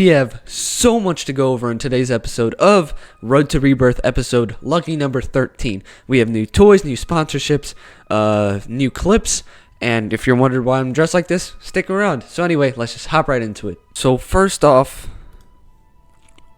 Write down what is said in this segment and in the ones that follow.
We have so much to go over in today's episode of Road to Rebirth episode lucky number 13. We have new toys, new sponsorships, new clips, and if you're wondering why I'm dressed like this, stick around. So anyway, let's just hop right into it. So first off,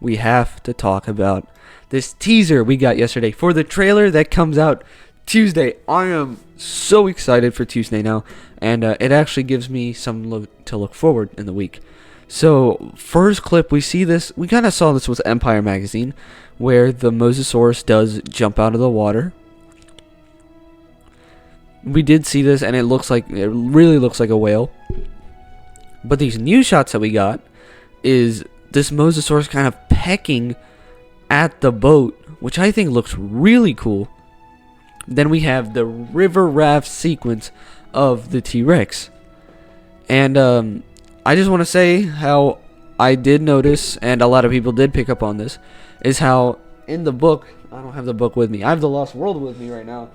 we have to talk about this teaser we got yesterday for the trailer that comes out Tuesday. I am so excited for Tuesday now, and it actually gives me something to look forward in the week. So, first clip, we see this, we kind of saw this with Empire Magazine, where the Mosasaurus does jump out of the water. We did see this, and it really looks like a whale. But these new shots that we got is this Mosasaurus kind of pecking at the boat, which I think looks really cool. Then we have the river raft sequence of the T-Rex. And, I just want to say how I did notice, and a lot of people did pick up on this, is how in the book, I don't have the book with me, I have The Lost World with me right now,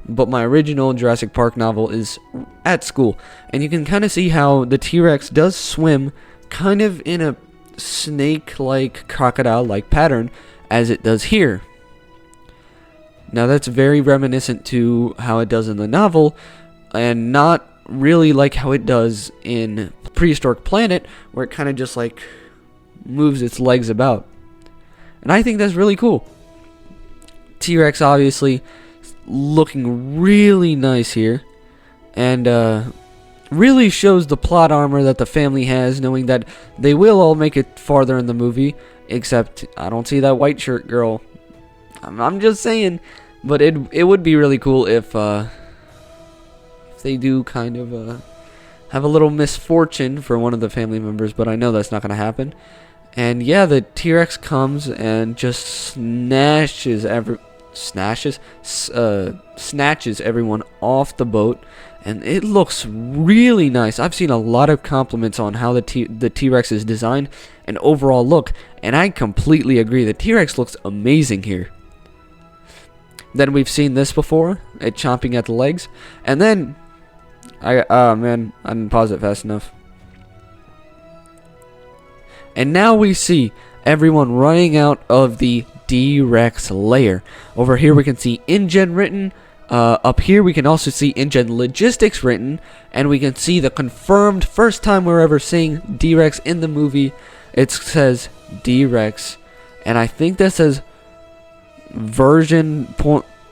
but my original Jurassic Park novel is at school, and you can kind of see how the T-Rex does swim kind of in a snake-like, crocodile-like pattern as it does here. Now that's very reminiscent to how it does in the novel, and not really like how it does in Prehistoric Planet, where it kind of just like moves its legs about. And I think that's really cool. T-Rex obviously looking really nice here, and really shows the plot armor that the family has, knowing that they will all make it farther in the movie, except I don't see that white shirt girl. I'm just saying, but it would be really cool if they do kind of have a little misfortune for one of the family members, but I know that's not going to happen. And yeah, the T-Rex comes and just snatches everyone off the boat, and it looks really nice. I've seen a lot of compliments on how the T-Rex is designed and overall look, and I completely agree. The T-Rex looks amazing here. Then we've seen this before, it chomping at the legs, and then man, I didn't pause it fast enough. And now we see everyone running out of the D-Rex lair. Over here we can see InGen written. Up here we can also see InGen logistics written, and we can see the confirmed first time we're ever seeing D-Rex in the movie. It says D-Rex, and I think that says version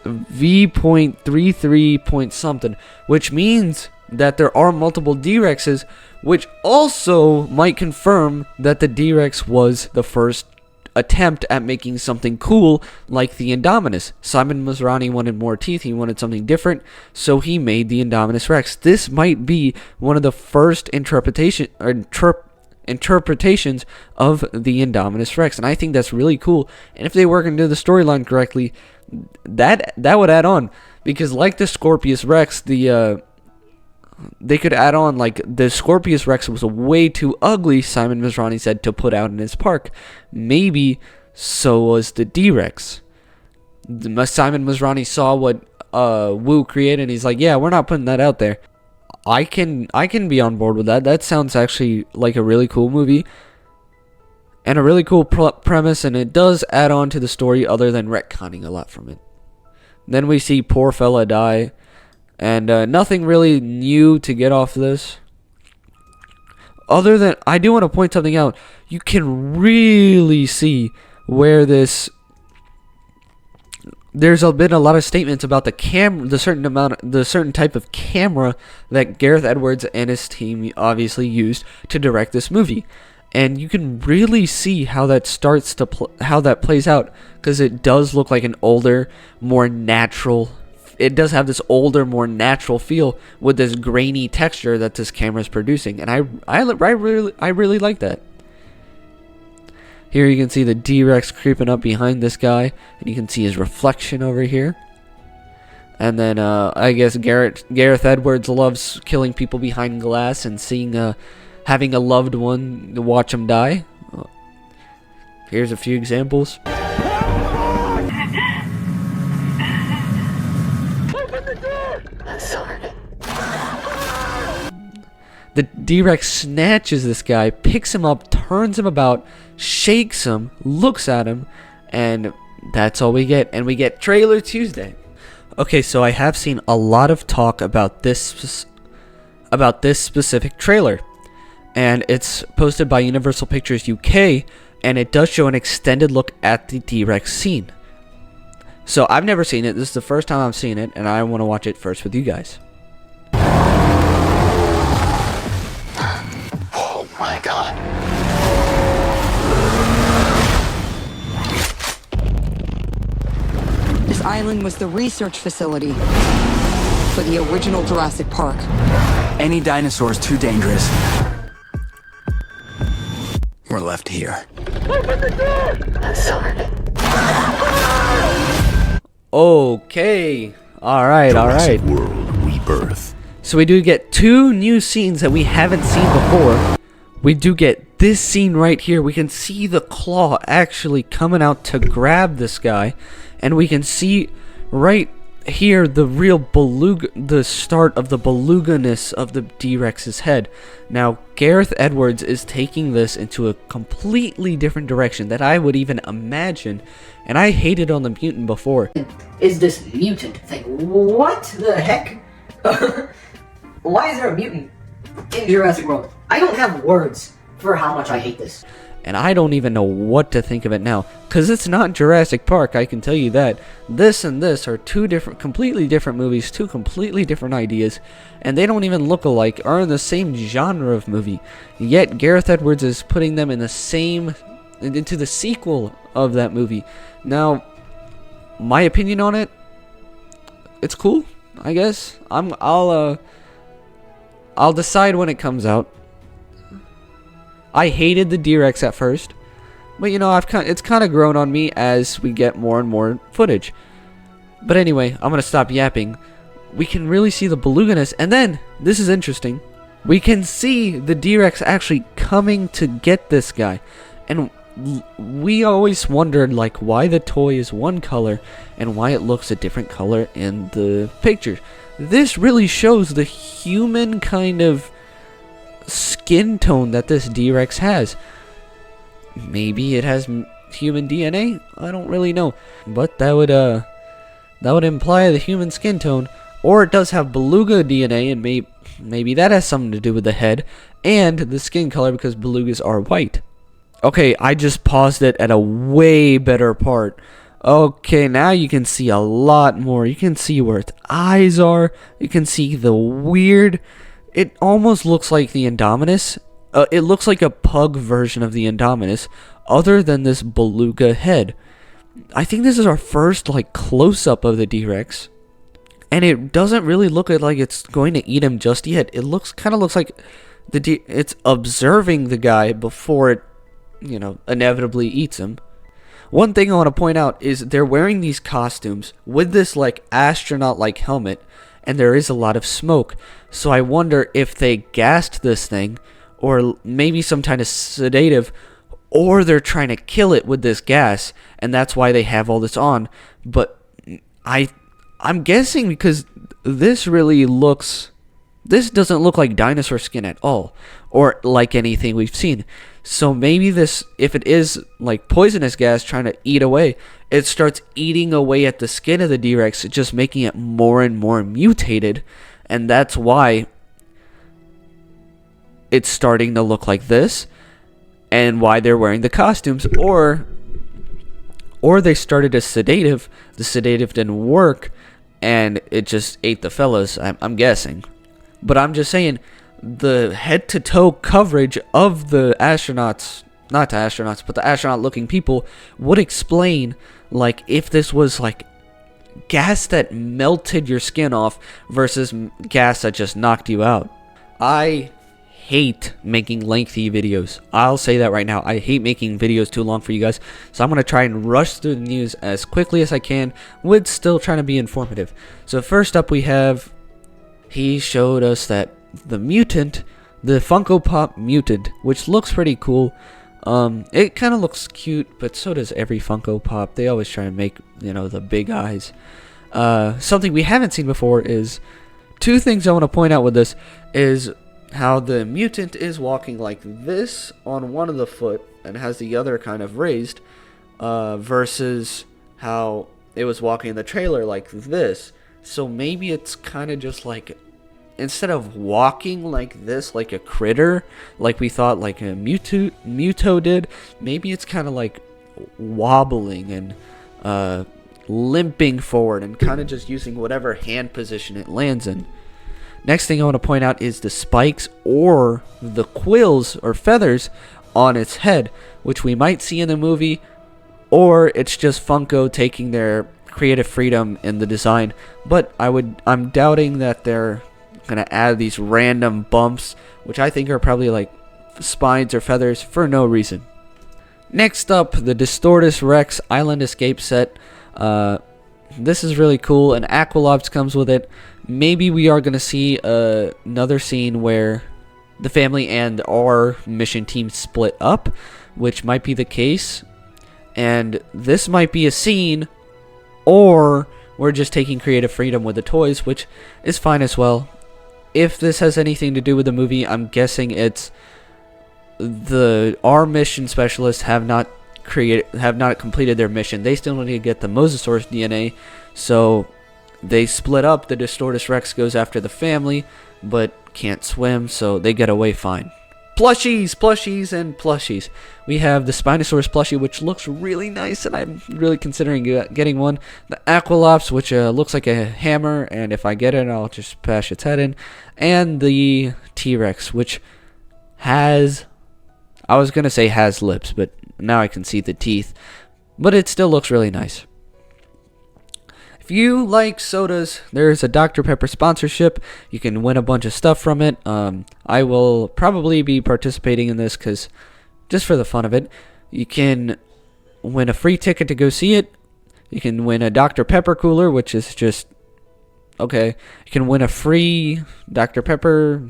V.33 point something, which means that there are multiple D-Rexes, which also might confirm that the D-Rex was the first attempt at making something cool like the Indominus. Simon Masrani wanted more teeth, he wanted something different, so he made the Indominus Rex. This might be one of the first interpretations of the Indominus Rex, and I think that's really cool. And if they work into the storyline correctly, that would add on, because like the Scorpius Rex, they could add on, like, the Scorpius Rex was way too ugly, Simon Masrani said, to put out in his park. Maybe so was the D-Rex. Simon Masrani saw what Wu created, and he's like, yeah, we're not putting that out there. I can be on board with that. That sounds actually like a really cool movie and a really cool premise, and it does add on to the story other than retconning a lot from it. Then we see poor fella die, and nothing really new to get off this. Other than, I do want to point something out. You can really see where there's been a lot of statements about the certain type of camera that Gareth Edwards and his team obviously used to direct this movie, and you can really see how that how that plays out, because it does look like an older, more natural. It does have this older, more natural feel with this grainy texture that this camera is producing, and I really like that. Here you can see the D-Rex creeping up behind this guy, and you can see his reflection over here. And then I guess Gareth Edwards loves killing people behind glass and seeing having a loved one to watch him die. Here's a few examples. The D-Rex snatches this guy, picks him up, turns him about, shakes him, looks at him, and that's all we get. And we get Trailer Tuesday. Okay, so I have seen a lot of talk about this specific trailer, and it's posted by Universal Pictures UK, and it does show an extended look at the D-Rex scene. So I've never seen it. This is the first time I've seen it, and I want to watch it first with you guys. Oh my god. This island was the research facility for the original Jurassic Park. Any dinosaur is too dangerous. We're left here. Okay. Alright. Jurassic World Rebirth. So we do get 2 new scenes that we haven't seen before. We do get this scene right here. We can see the claw actually coming out to grab this guy. And we can see right here the real beluga, the start of the beluga-ness of the D-Rex's head. Now, Gareth Edwards is taking this into a completely different direction that I would even imagine. And I hated on the mutant before. Is this mutant thing? What the heck? Why is there a mutant in Jurassic World? I don't have words for how much I hate this. And I don't even know what to think of it now, because it's not Jurassic Park, I can tell you that. This and this are 2 different, completely different movies, 2 completely different ideas, and they don't even look alike, or in the same genre of movie. Yet Gareth Edwards is putting them in the same, into the sequel of that movie. Now, my opinion on it, it's cool, I guess. I'll decide when it comes out. I hated the D-Rex at first, but you know, it's kind of grown on me as we get more and more footage. But anyway, I'm gonna stop yapping. We can really see the beluga-ness, and then this is interesting. We can see the D-Rex actually coming to get this guy, and we always wondered like why the toy is one color and why it looks a different color in the picture. This really shows the human kind of skin tone that this D-Rex has. Maybe it has human DNA? I don't really know, but that would imply the human skin tone, or it does have beluga DNA, and maybe that has something to do with the head and the skin color, because belugas are white. Okay, I just paused it at a way better part. Okay, now you can see a lot more. You can see where its eyes are. You can see the weird. It almost looks like the Indominus. It looks like a pug version of the Indominus, other than this beluga head. I think this is our first like close-up of the D-Rex, and it doesn't really look like it's going to eat him just yet. It kind of looks like it's observing the guy before it, you know, inevitably eats him. One thing I want to point out is they're wearing these costumes with this like astronaut-like helmet, and there is a lot of smoke. So I wonder if they gassed this thing, or maybe some kind of sedative, or they're trying to kill it with this gas, and that's why they have all this on. But I'm guessing because this doesn't look like dinosaur skin at all, or like anything we've seen. So maybe this, if it is like poisonous gas trying to eat away, it starts eating away at the skin of the D-Rex, just making it more and more mutated, and that's why it's starting to look like this, and why they're wearing the costumes, or they started a sedative, the sedative didn't work, and it just ate the fellas, I'm guessing. But I'm just saying, the head-to-toe coverage of the astronauts, not the astronauts, but the astronaut-looking people, would explain, like, if this was, like, gas that melted your skin off versus gas that just knocked you out. I hate making lengthy videos. I'll say that right now. I hate making videos too long for you guys. So I'm going to try and rush through the news as quickly as I can, with still trying to be informative. So first up we have, he showed us that the mutant, the Funko Pop mutant, which looks pretty cool. It kind of looks cute, but so does every Funko Pop. They always try and make, you know, the big eyes. Something we haven't seen before is, 2 things I want to point out with this is, how the mutant is walking like this on one of the foot and has the other kind of raised, versus how it was walking in the trailer like this. So maybe it's kind of just like, instead of walking like this, like a critter, like we thought like a Muto did, maybe it's kind of like wobbling and limping forward and kind of just using whatever hand position it lands in. Next thing I want to point out is the spikes or the quills or feathers on its head, which we might see in the movie, or it's just Funko taking their creative freedom in the design. But I'm doubting that they're gonna add these random bumps, which I think are probably like spines or feathers for no reason. Next up, the Distortus Rex Island Escape set. This is really cool, and Aqualops comes with it. Maybe we are going to see another scene where the family and our mission team split up, which might be the case. And this might be a scene, or we're just taking creative freedom with the toys, which is fine as well. If this has anything to do with the movie, I'm guessing it's our mission specialists have not completed their mission. They still need to get the Mosasaurus DNA, so they split up. The Distortus Rex goes after the family, but can't swim, so they get away fine. Plushies, and plushies. We have the Spinosaurus plushie, which looks really nice, and I'm really considering getting one. The Aqualops, which looks like a hammer, and if I get it, I'll just bash its head in. And the T-Rex, which has, I was going to say has lips, but now I can see the teeth. But it still looks really nice. If you like sodas, there's a Dr. Pepper sponsorship. You can win a bunch of stuff from it. I will probably be participating in this because just for the fun of it. You can win a free ticket to go see it. You can win a Dr. Pepper cooler, which is just okay. You can win a free Dr. Pepper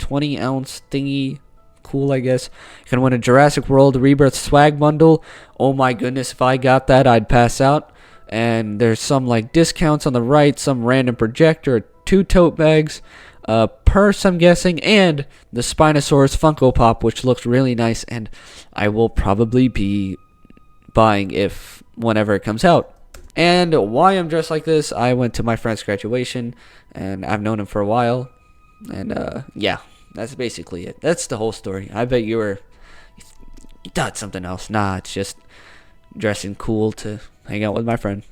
20-ounce thingy. Cool, I guess. You can win a Jurassic World Rebirth swag bundle. Oh my goodness, if I got that, I'd pass out. And there's some like discounts on the right, some random projector, 2 tote bags, a purse, I'm guessing, and the Spinosaurus Funko Pop, which looks really nice, and I will probably be buying whenever it comes out. And why I'm dressed like this, I went to my friend's graduation, and I've known him for a while, and yeah, that's basically it. That's the whole story. I bet you thought something else. Nah, it's just dressing cool to hang out with my friend.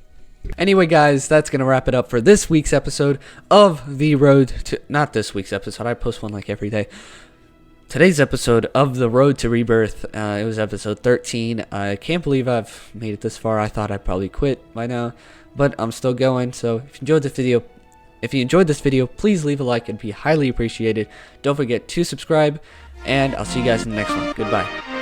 Anyway, guys, that's going to wrap it up for this week's episode of The Road to... Not this week's episode. I post one like every day. Today's episode of The Road to Rebirth. It was episode 13. I can't believe I've made it this far. I thought I'd probably quit by now, but I'm still going. So if you enjoyed this video, please leave a like. It'd be highly appreciated. Don't forget to subscribe, and I'll see you guys in the next one. Goodbye.